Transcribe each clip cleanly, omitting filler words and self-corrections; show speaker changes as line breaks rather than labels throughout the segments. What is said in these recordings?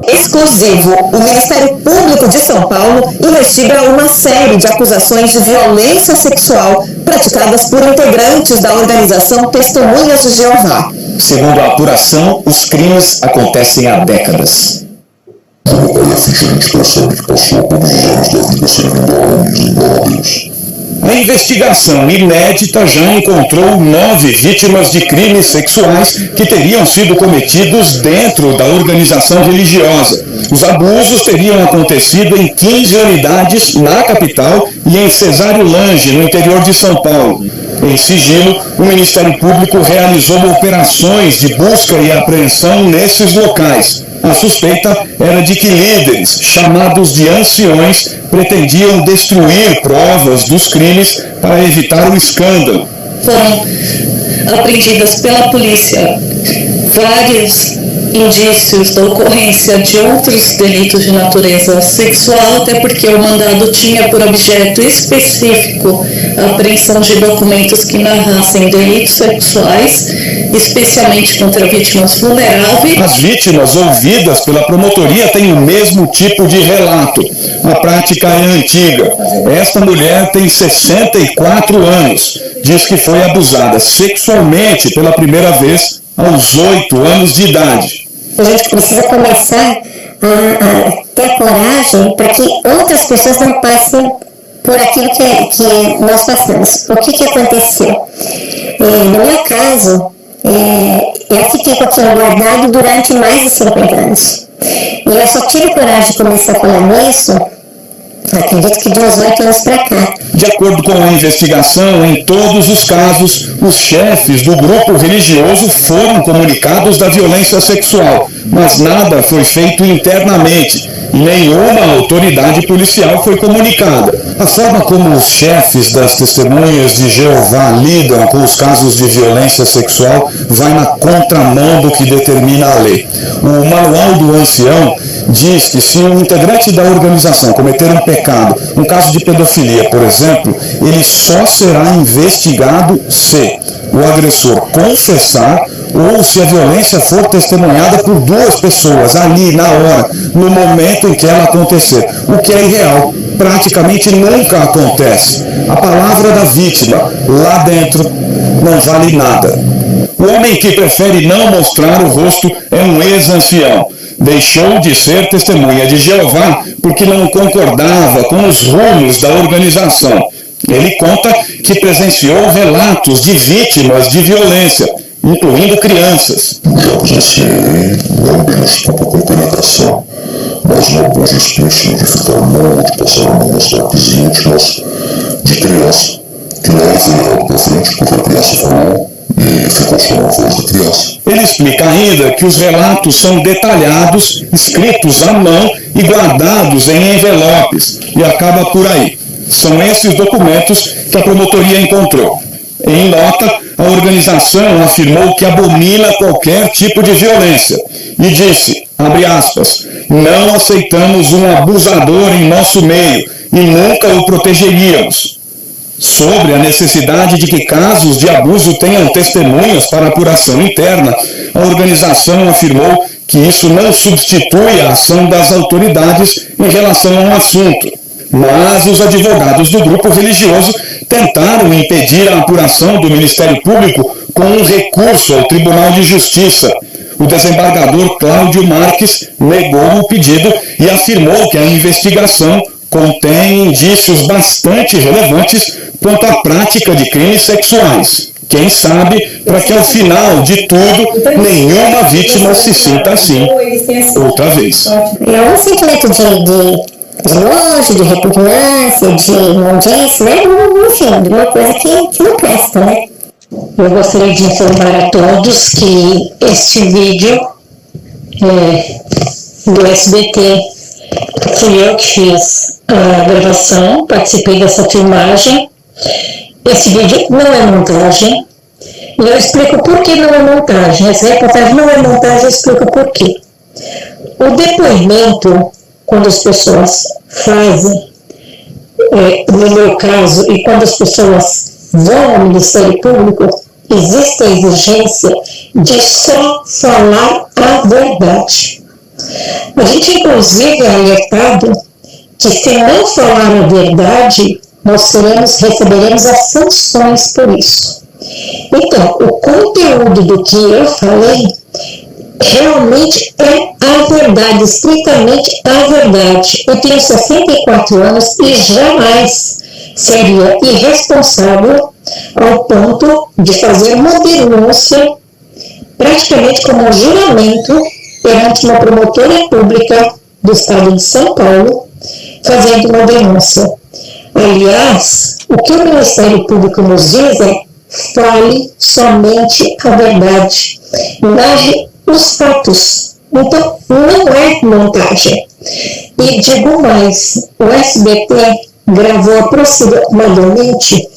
Exclusivo, o Ministério Público de São Paulo investiga uma série de acusações de violência sexual praticadas por integrantes da organização Testemunhas de Jeová.
Segundo a apuração, os crimes acontecem há décadas. A investigação inédita já encontrou 9 vítimas de crimes sexuais que teriam sido cometidos dentro da organização religiosa. Os abusos teriam acontecido em 15 unidades na capital e em Cesário Lange, no interior de São Paulo. Em sigilo, o Ministério Público realizou operações de busca e apreensão nesses locais. A suspeita era de que líderes, chamados de anciões, pretendiam destruir provas dos crimes para evitar o escândalo.
Foram apreendidas pela polícia vários indícios da ocorrência de outros delitos de natureza sexual, até porque o mandado tinha por objeto específico a apreensão de documentos que narrassem delitos sexuais, especialmente contra vítimas vulneráveis.
As vítimas ouvidas pela promotoria têm o mesmo tipo de relato. A prática é antiga. Esta mulher tem 64 anos. Diz que foi abusada sexualmente pela primeira vez aos 8 anos de idade.
A gente precisa começar a ter coragem para que outras pessoas não passem por aquilo que nós passamos. O que aconteceu? No meu caso, eu fiquei com aquilo guardado durante mais de 50 anos. E eu só tive coragem de começar a falar nisso, acredito que de uns 8 anos para cá.
De acordo com a investigação, em todos os casos, os chefes do grupo religioso foram comunicados da violência sexual, mas nada foi feito internamente e nenhuma autoridade policial foi comunicada. A forma como os chefes das Testemunhas de Jeová lidam com os casos de violência sexual vai na contramão do que determina a lei. O Manual do Ancião diz que se um integrante da organização cometer um pecado, um caso de pedofilia, por exemplo, ele só será investigado se o agressor confessar ou se a violência for testemunhada por 2 pessoas ali na hora, no momento em que ela acontecer, o que é irreal. Praticamente nunca acontece. A palavra da vítima lá dentro não vale nada. O homem que prefere não mostrar o rosto é um ex-ancião. Deixou de ser testemunha de Jeová porque não concordava com os rumos da organização. Ele conta que presenciou relatos de vítimas de violência, incluindo crianças.
Já presenciei não apenas pouca penetração, mas um abuso explícito de ficar mal, de passar a mão nas partes íntimas de criança, que não é virado para frente porque a criança falou e ficou só na voz da criança.
Ele explica ainda que os relatos são detalhados, escritos à mão e guardados em envelopes, e acaba por aí. São esses documentos que a promotoria encontrou. Em nota, a organização afirmou que abomina qualquer tipo de violência e disse, abre aspas, não aceitamos um abusador em nosso meio e nunca o protegeríamos. Sobre a necessidade de que casos de abuso tenham testemunhas para apuração interna, a organização afirmou que isso não substitui a ação das autoridades em relação ao assunto. mas os advogados do grupo religioso tentaram impedir a apuração do Ministério Público com um recurso ao Tribunal de Justiça. O desembargador Cláudio Marques negou o pedido e afirmou que a investigação contém indícios bastante relevantes quanto à prática de crimes sexuais. Quem sabe, para que ao final de tudo, nenhuma vítima se sinta assim outra vez.
É um sentimento de nojo, de repugnância, de imundícia, né? Enfim, de uma coisa que não presta, né?
Eu gostaria de informar a todos que este vídeo do SBT fui eu que fiz a gravação, participei dessa filmagem. Esse vídeo não é montagem, e eu explico por que não é montagem. Essa reportagem não é montagem, eu explico por quê. O depoimento, quando as pessoas fazem, no meu caso, e quando as pessoas vão ao Ministério Público, existe a exigência de só falar a verdade. A gente, inclusive, é alertado que se não falar a verdade, nós receberemos as sanções por isso. Então, o conteúdo do que eu falei realmente é a verdade, estritamente a verdade. Eu tenho 64 anos e jamais seria irresponsável ao ponto de fazer uma denúncia, praticamente como um juramento, perante uma promotoria pública do estado de São Paulo, fazendo uma denúncia. Aliás, o que o Ministério Público nos diz é: fale somente a verdade, narre os fatos. Então, não é montagem. E digo mais, o SBT gravou aproximadamente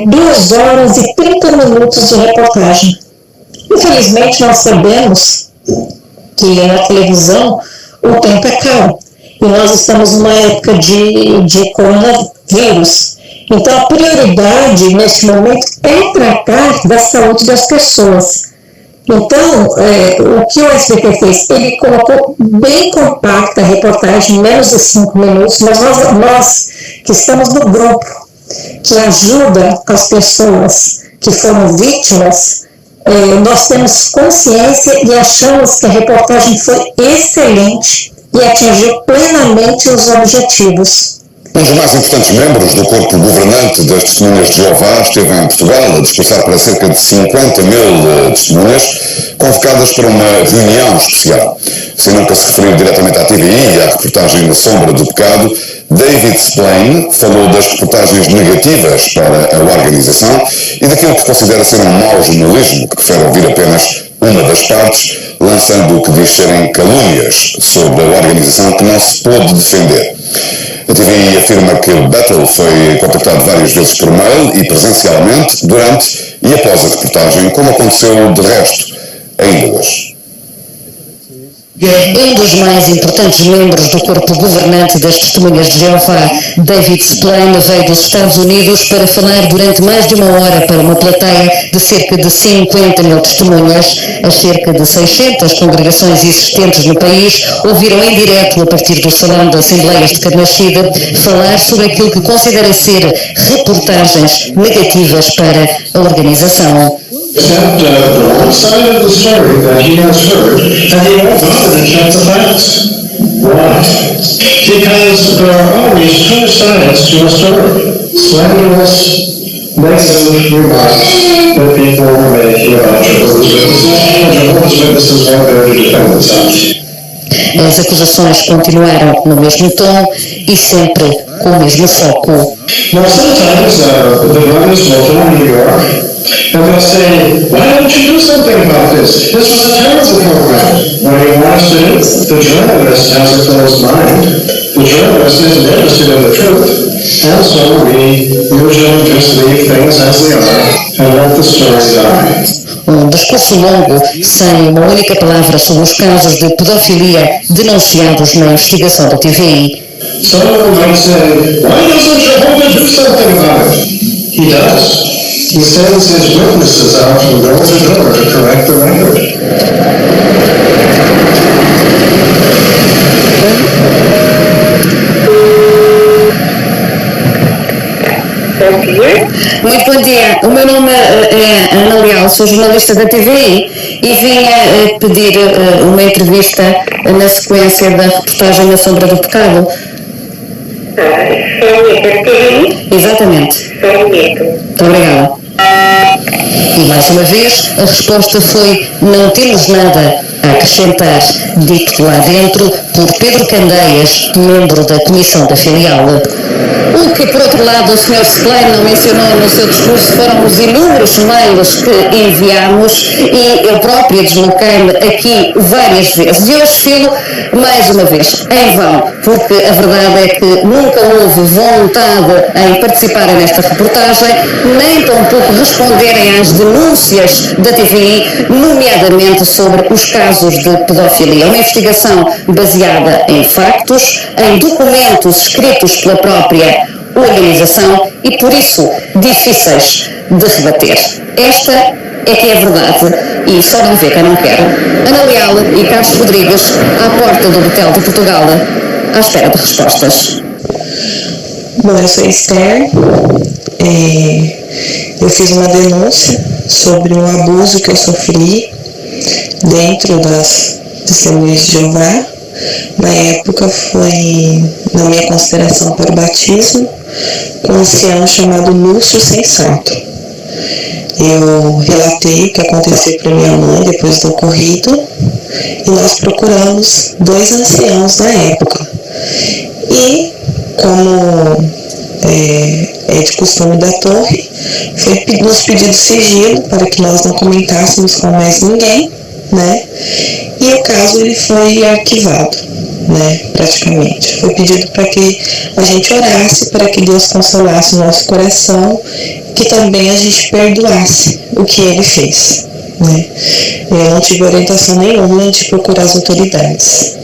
2 horas e 30 minutos de reportagem. Infelizmente, nós sabemos que na televisão o tempo é caro. E nós estamos numa época de coronavírus. Então, a prioridade neste momento é tratar da saúde das pessoas. Então, o que o SBT fez? Ele colocou bem compacta a reportagem, menos de 5 minutos, mas nós que estamos no grupo que ajuda as pessoas que foram vítimas, nós temos consciência e achamos que a reportagem foi excelente e atingiu plenamente os objetivos.
Um dos mais importantes membros do corpo governante das Testemunhas de Jeová esteve em Portugal a discursar para cerca de 50 mil testemunhas convocadas para uma reunião especial. Sem nunca se referir diretamente à TVI e à reportagem Na Sombra do Pecado, David Splane falou das reportagens negativas para a organização e daquilo que considera ser um mau jornalismo, que prefere ouvir apenas uma das partes, lançando o que diz serem calúnias sobre a organização que não se pôde defender. A TVI afirma que o Battle foi contactado várias vezes por mail e presencialmente durante e após a reportagem, como aconteceu de resto ainda hoje.
Um dos mais importantes membros do corpo governante das Testemunhas de Jeová, David Splane, veio dos Estados Unidos para falar durante mais de 1 hora para uma plateia de cerca de 50 mil testemunhas. As cerca de 600 congregações existentes no país ouviram em direto, a partir do Salão de Assembleias de Carnachide, falar sobre aquilo que considera ser reportagens negativas para a organização.
Except the one side of the story that he has heard, and he won't bother to check the facts. Why? Because there are always 2 sides to a story. Slanderous, negative remarks that people are making about Jehovah's Witnesses, and Jehovah's Witnesses won't be able to defend themselves.
As acusações continuaram no mesmo tom e sempre com o mesmo foco.
Now sometimes the brothers will come to New York and they'll say, why don't you do something about this? This was a terrible program. What do you want us to do? The journalist has a closed mind. The journalist isn't interested in the truth. And so we usually just leave things as they are and let the story die.
Discurso longo, sem uma única palavra sobre os casos de pedofilia denunciados na investigação da TVI.
Someone might say, why doesn't Jehovah do something about it? He does. He sends his witnesses out from door to door to correct the record.
Bom dia.
Muito bom dia. O meu nome é Ana Leal, sou jornalista da TVI e vinha pedir uma entrevista na sequência da reportagem Na Sombra do Pecado.
Só um minuto, é TVI?
Exatamente.
Só um minuto.
Muito obrigada. E mais uma vez a resposta foi: não temos nada a acrescentar, dito lá dentro por Pedro Candeias, membro da comissão da filial. O que, por outro lado, o Sr. Seclane não mencionou no seu discurso foram os inúmeros mails que enviámos, e eu própria desloquei-me aqui várias vezes. E hoje filo mais uma vez, em vão, porque a verdade é que nunca houve vontade em participarem nesta reportagem, nem tampouco responderem às denúncias da TVI, nomeadamente sobre os casos de pedofilia. Uma investigação baseada em factos, em documentos escritos pela própria organização e, por isso, difíceis de rebater. Esta é que é a verdade e só não vê quem não quer. Ana Leal e Carlos Rodrigues à porta do Hotel de Portugal à espera de respostas.
Bom, eu sou Esther. Eu fiz uma denúncia sobre um abuso que eu sofri dentro das Testemunhas de Jeová. Na época foi na minha consideração para o batismo com um ancião chamado Lúcio Sensato. Eu relatei o que aconteceu para minha mãe depois do ocorrido e nós procuramos 2 anciãos da época. E como é de costume da torre, foi nos pedido sigilo para que nós não comentássemos com mais ninguém, né? E o caso ele foi arquivado, né? Praticamente. Foi pedido para que a gente orasse, para que Deus consolasse o nosso coração, que também a gente perdoasse o que ele fez, né? Eu não tive orientação nenhuma de procurar as autoridades.